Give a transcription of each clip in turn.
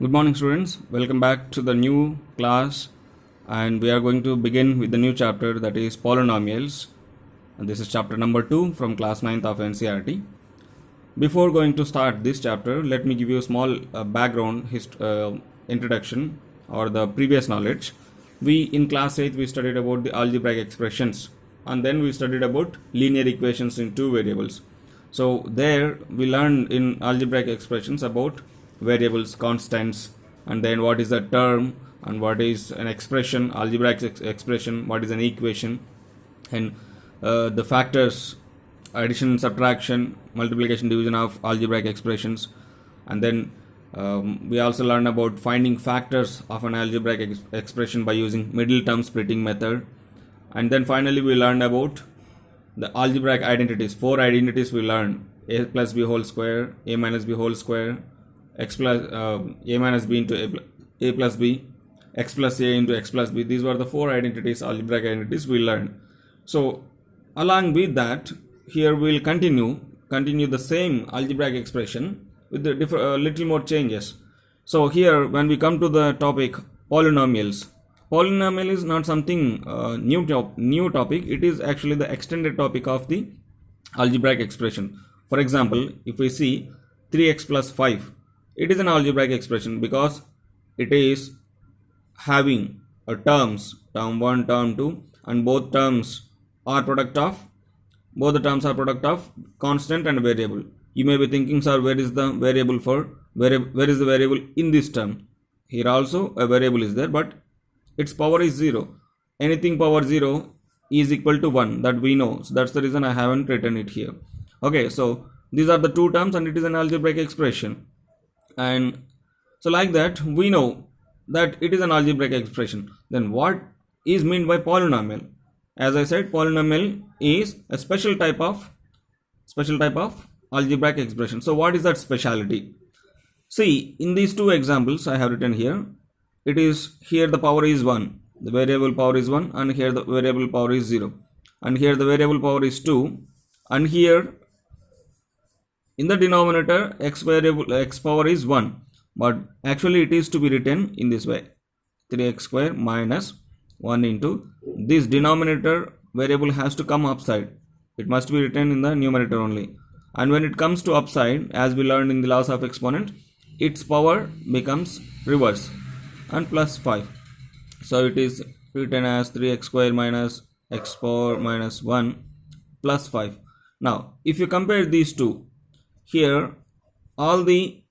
Good morning, students. Welcome back to the new class, and we are going to begin with the new chapter, that is polynomials. And this is chapter number 2 from class 9th of NCERT. Before going to start this chapter, let me give you a small background introduction or the previous knowledge. We in class 8 we studied about the algebraic expressions, and then we studied about linear equations in two variables. So there we learned in algebraic expressions about variables, constants, and then what is a term and what is an expression, algebraic expression, what is an equation, and the factors, addition, subtraction, multiplication, division of algebraic expressions. And then we also learned about finding factors of an algebraic expression by using middle term splitting method. And then finally we learned about the algebraic identities. Four identities we learned: a plus b whole square, a minus b whole square, x plus a minus b into a plus b, x plus a into x plus b. These were the four identities, algebraic identities we learned. So along with that, here we'll continue the same algebraic expression with the little more changes. So here when we come to the topic polynomials, polynomial is not something new topic. It is actually the extended topic of the algebraic expression. For example, if we see 3x plus 5, it is an algebraic expression because it is having a terms, term 1, term 2, and both terms are product of constant and variable. You may be thinking, sir, where is the variable where is the variable in this term? Here also a variable is there, but its power is 0. Anything power 0 is equal to 1, that we know. So that's the reason I haven't written it here. Okay, so these are the two terms and it is an algebraic expression. And so like that we know that it is an algebraic expression. Then what is meant by polynomial? As I said, polynomial is a special type of algebraic expression. So what is that speciality? See, in these two examples I have written here, it is here the power is 1, the variable power is 1, and here the variable power is 0, and here the variable power is 2, and here in the denominator x power is 1, but actually it is to be written in this way: 3x square minus 1 into this denominator variable has to come upside. It must be written in the numerator only, and when it comes to upside, as we learned in the laws of exponent, its power becomes reverse and plus 5. So it is written as 3x square minus x power minus 1 plus 5. Now if you compare these two, here all the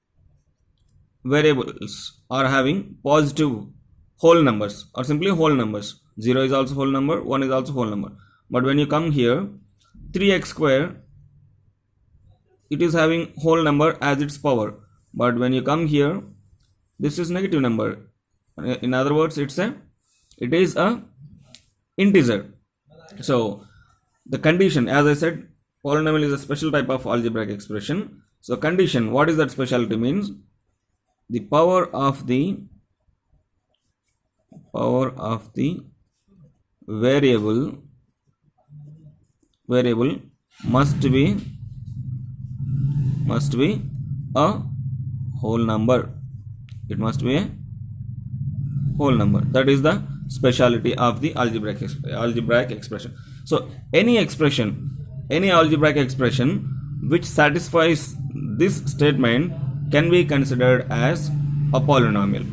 variables are having positive whole numbers or simply whole numbers. 0 is also whole number, 1 is also whole number. But when you come here, 3x square, it is having whole number as its power. But when you come here, this is negative number. In other words, it is a integer. So the condition, as I said, polynomial is a special type of algebraic expression. So condition, what is that specialty? Means the power of the variable must be a whole number. It must be a whole number. That is the speciality of the algebraic expression. So any algebraic expression which satisfies this statement can be considered as a polynomial.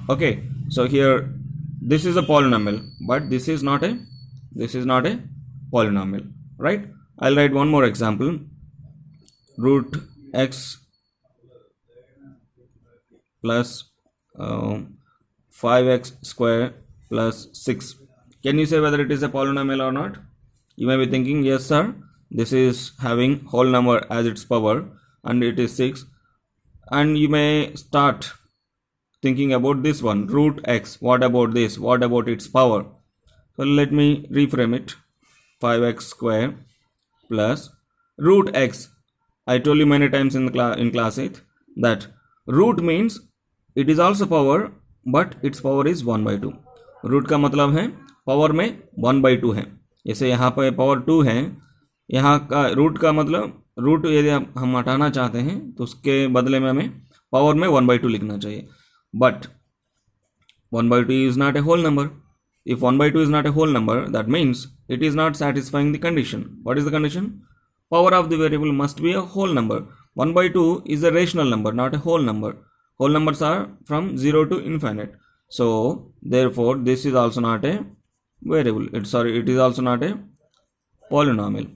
Okay, so here this is a polynomial, but this is not a polynomial, right? I'll write one more example: root x plus 5x square plus 6. Can you say whether it is a polynomial or not? You may be thinking, yes sir, this is having whole number as its power and it is 6. And you may start thinking about this one, root x. What about this? What about its power? So let me reframe it: 5x square plus root x. I told you many times in class 8 that root means it is also power, but its power is 1 by 2. Root का मतलब है power में 1 by 2 है. जैसे यहाँ पर power 2 है, यहाँ का रूट का मतलब रूट यदि हम हटाना चाहते हैं तो उसके बदले में हमें पावर में 1/2 लिखना चाहिए. but 1 by 2 is not a whole number. If 1 by 2 is not a whole number, that means it is not satisfying the condition. What is the condition? Power of the variable must be a whole number. 1 by 2 is a rational number, not a whole number. Whole numbers are from 0 to infinite. So therefore this is also not a variable. It is also not a polynomial,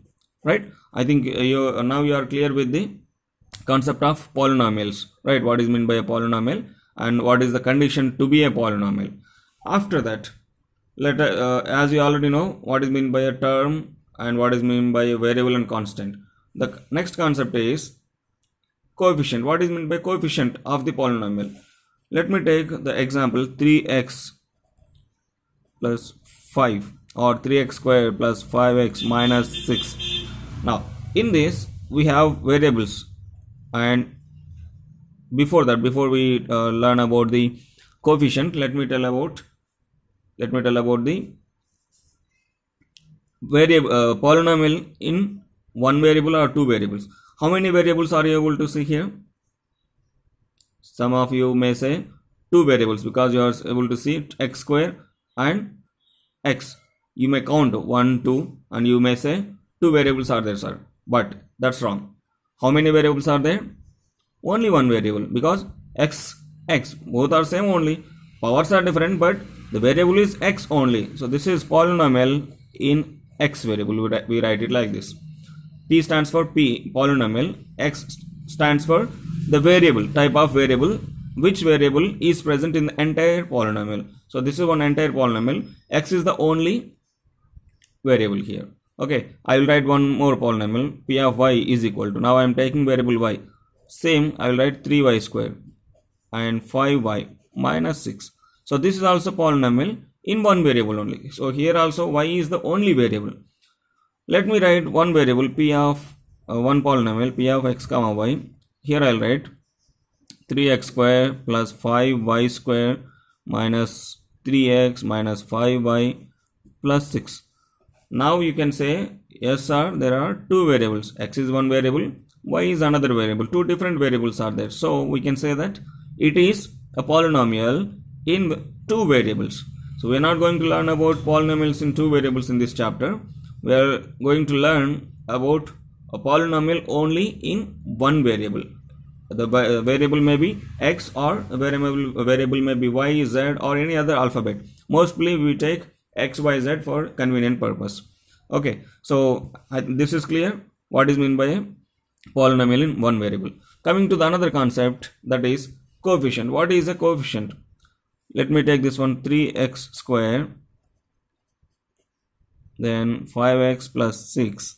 right? I think now you are clear with the concept of polynomials, right? What is meant by a polynomial and what is the condition to be a polynomial. After that, as you already know what is meant by a term and what is meant by a variable and constant. The next concept is coefficient. What is meant by coefficient of the polynomial? Let me take the example 3x plus 5 or 3x square plus 5x minus 6. Now in this we have variables, and before we learn about the coefficient, let me tell about the variable polynomial in one variable or two variables. How many variables are you able to see here? Some of you may say two variables because you are able to see x square and x. You may count 1, 2 and you may say two variables are there, sir. But that's wrong. How many variables are there? Only one variable, because x both are same only. Powers are different, but the variable is x only. So this is polynomial in x variable. We write it like this. P stands for P, polynomial. X stands for the variable, type of variable, which variable is present in the entire polynomial. So this is one entire polynomial. X is the only variable here. Okay, I will write one more polynomial. P of y is equal to, now I am taking variable y. Same, I will write 3y square and 5y minus 6. So this is also polynomial in one variable only. So here also y is the only variable. Let me write one variable p of one polynomial p of x comma y. Here I will write 3x square plus 5y square minus 3x minus 5y plus 6. Now you can say yes sir, there are two variables. X is one variable, y is another variable. Two different variables are there. So we can say that it is a polynomial in two variables. So we are not going to learn about polynomials in two variables in this chapter. We are going to learn about a polynomial only in one variable. The variable may be x or a variable may be y, z or any other alphabet. Mostly we take x, y, z for convenient purpose. Okay, so this is clear what is meant by a polynomial in one variable. Coming to the another concept, that is coefficient. What is a coefficient? Let me take this one, 3x square then 5x plus 6.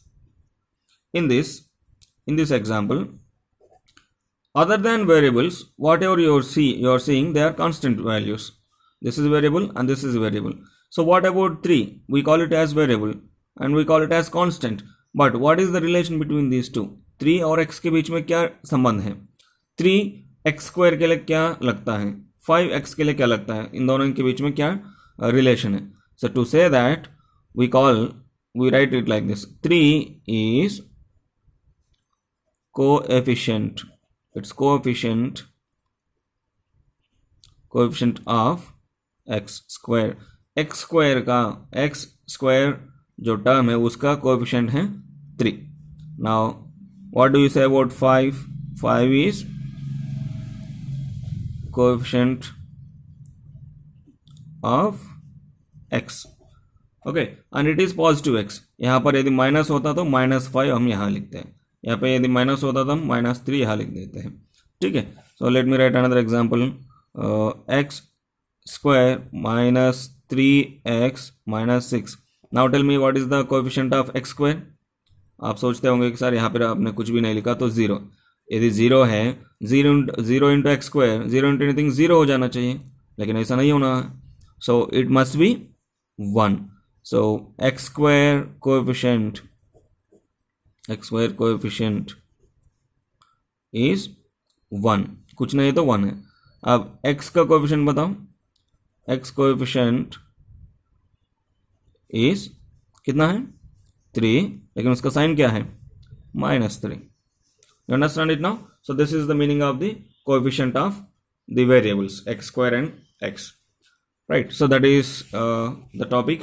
In this example, other than variables, whatever you are seeing, they are constant values. This is variable and this is variable. So what about 3? We call it as variable and we call it as constant. But what is the relation between these two? 3 और x के बीच में क्या संबंध है? 3x square के लिए क्या लगता है? 5x के लिए क्या लगता है? इन दोनों के बीच में क्या relation है? So to say that, we write it like this. 3 is coefficient. It's coefficient of x square. x square जो टर्म है उसका कोएफिशिएंट है 3. Now what do you say about 5? 5 is coefficient of x. Okay, and it is positive x. यहाँ पर यदि minus होता तो -5 हम यहाँ लिखते हैं. यहाँ पे यदि माइनस होता तो हम -3 यहाँ लिख देते हैं. ठीक है. So let me write another example. X square minus 3x minus 6. Now tell me what is the coefficient of x square. आप सोचते होंगे कि सर यहाँ पर आपने कुछ भी नहीं लिखा तो 0. यदि 0 है, 0 into x square, 0 into anything 0 हो जाना चाहिए, लेकिन ऐसा नहीं होना है. So it must be 1. So x square coefficient is 1. कुछ नहीं तो 1 है. अब x का कोएफिशिएंट बताओ. x कोएफिशिएंट इज कितना है? 3, लेकिन उसका साइन क्या है? -3. You understand it now? So this is the meaning of the coefficient of the variables x square and x, right? So that is the topic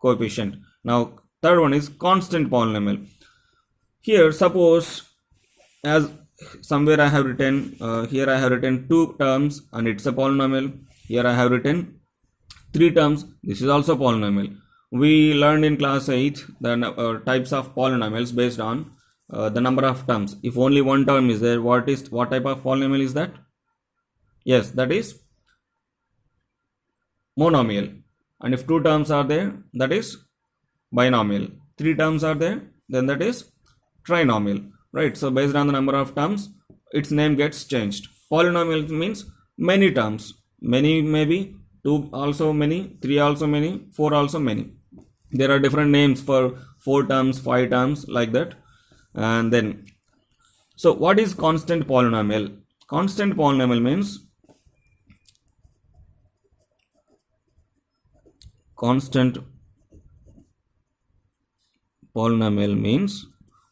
coefficient. Now third one is constant polynomial. Here suppose, as somewhere I have written, here I have written two terms and it's a polynomial. Here I have written three terms, this is also polynomial. We learned in class 8 the types of polynomials based on the number of terms. If only one term is there, what type of polynomial is that? Yes, that is monomial. And if two terms are there, that is binomial. Three terms are there, then that is trinomial, right? So based on the number of terms, its name gets changed. Polynomial means many terms, many maybe, two also many, three also many, four also many. There are different names for 4 terms, 5 terms, like that. And then, so what is constant polynomial? Constant polynomial means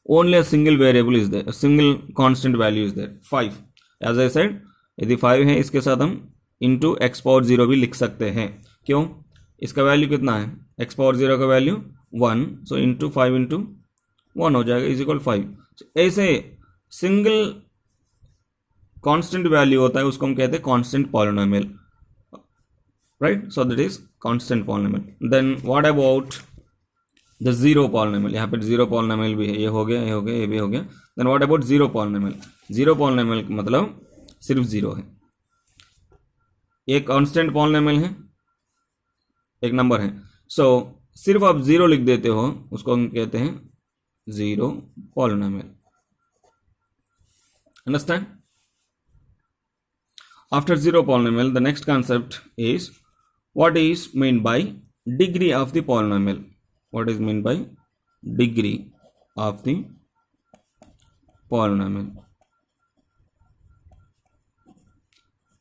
only a single variable is there, a single constant value is there. 5, as I said, यदि 5 है इसके साथ हम into x power 0 भी लिख सकते हैं. क्यों? इसका वैल्यू कितना है? एक्स पावर 0 का वैल्यू 1, सो इंटू 5 इंटू 1 हो जाएगा, इज इक्वल 5. ऐसे सिंगल कांस्टेंट वैल्यू होता है, उसको हम कहते हैं constant polynomial, right? So that is constant polynomial. Then what about the zero polynomial? यहाँ पे जीरो पॉलिनोमियल भी है, ये हो गया, ये हो गया, ये भी हो गया. Then what about zero polynomial? Zero polynomial मतलब सिर्फ जीरो है. एक कांस्टेंट पॉलिनोमियल है, एक नंबर है, सो सिर्फ आप जीरो लिख देते हो, उसको हम कहते हैं zero polynomial. Understand? After zero polynomial, the next concept is what is meant by degree of the polynomial. What is meant by degree of the polynomial?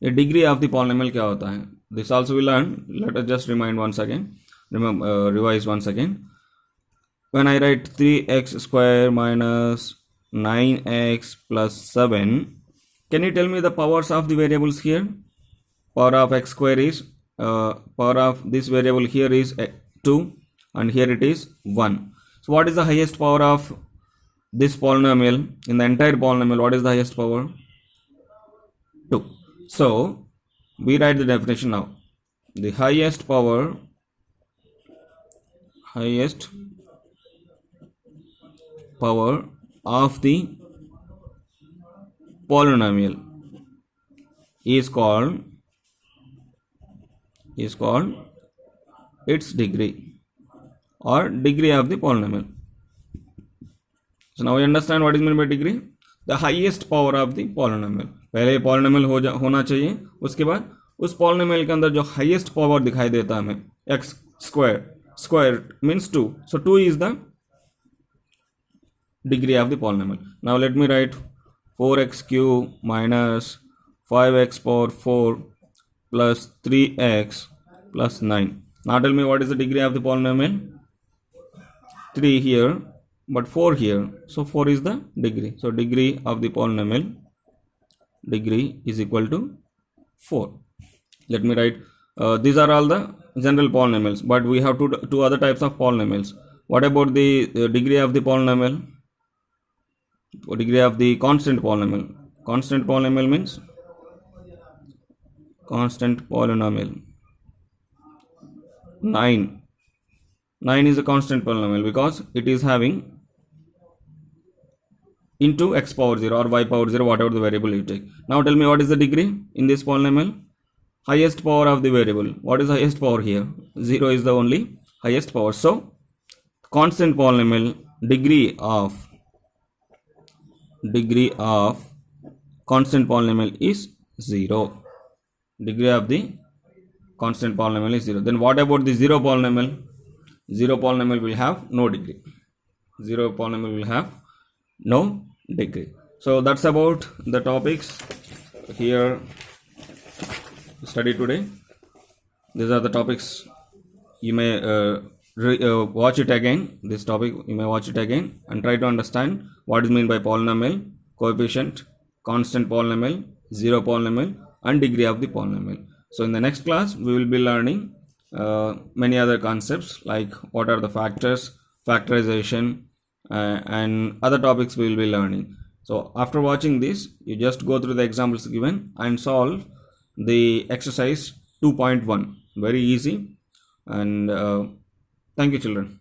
A degree of the polynomial क्या होता है? This also we learn. Let us just remind once again. Revise once again. When I write 3x square minus 9x plus 7, can you tell me the powers of the variables here? Power of x square is power of this variable here is 2 and here it is 1. So what is the highest power of this polynomial? In the entire polynomial, what is the highest power? 2. So we write the definition now. The highest power of the polynomial is called its degree or degree of the polynomial. So now we understand what is meant by degree. The highest power of the polynomial. पहले polynomial होना चाहिए, उसके बाद उस polynomial के अंदर जो highest power दिखाई देता है हमें, x square means 2, so 2 is the degree of the polynomial. Now let me write 4x cube minus 5x power 4 plus 3x plus 9. Now tell me what is the degree of the polynomial? 3 here but 4 here, so 4 is the degree. So degree of the polynomial, degree is equal to 4. Let me write, these are all the general polynomials, but we have two other types of polynomials. What about the degree of the polynomial? Degree of the constant polynomial. Constant polynomial means constant polynomial. 9 is a constant polynomial because it is having into x power 0 or y power 0, whatever the variable you take. Now tell me what is the degree in this polynomial? Highest power of the variable. What is the highest power here? 0 is the only highest power. So constant polynomial degree of constant polynomial is 0. Degree of the constant polynomial is 0. Then what about the zero polynomial? Zero polynomial will have no degree. Zero polynomial will have no degree. So that's about the topics here study today. These are the topics. You may watch it again. This topic you may watch it again and try to understand what is meant by polynomial, coefficient, constant polynomial, zero polynomial, and degree of the polynomial. So in the next class, we will be learning many other concepts like what are the factors, factorization, and other topics we will be learning. So after watching this, you just go through the examples given and solve the exercise 2.1. Very easy. And thank you, children.